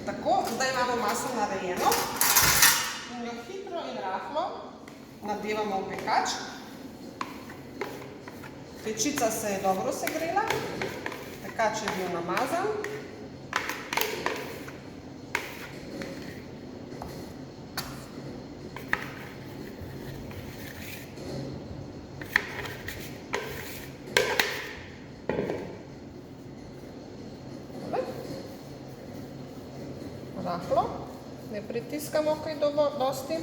Tako, zdaj imamo maso narejeno in jo hitro in rahlo nadevamo v pekač. Pečica se je dobro segrela, pekač je bil namazan. Rahlo, ne pritiskamo kaj dosti.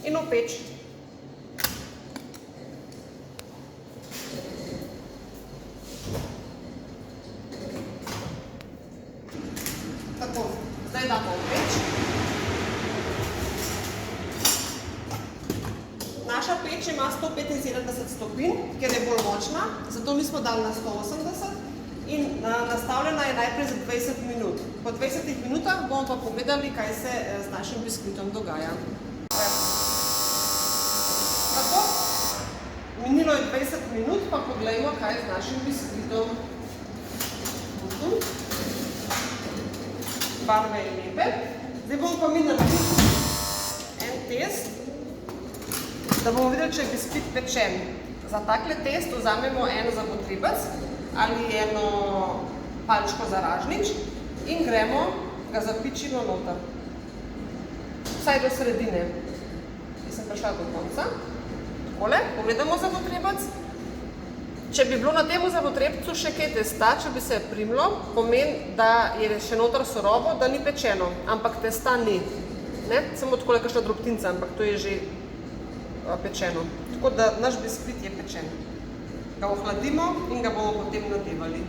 In v peč. Tako, zdaj damo v peč. Naša peč ima 175 stopinj, ker je bolj močna, zato mi smo dali na 180 in nastavljena je najprej za 20 minut. Po 20 minutah bomo pa pogledali, kaj se z našim biskvitom dogaja. Tako, minilo je 20 minut, pa pogledajmo, kaj je z našim biskvitom. Barve je lepe. Zdaj bomo pa mi naredili en test, da bomo videli, če je biskvit pečen. Za takle test vzamemo en zobotrebec ali eno palčko za ražnič in gremo, ga zapičimo noter. Vsaj do sredine. Jaz sem prišla do konca. Takole, pogledamo zobotrebec. Če bi bilo na tem zobotrebcu še kaj testa, če bi se primlo, pomeni, da je še noter surovo, da ni pečeno, ampak testa ni. Samo takole kakšna drobtinca, ampak to je že pečeno. Tako da naš biskvit je pečen. Ga ohladimo in ga bomo potem nadevali.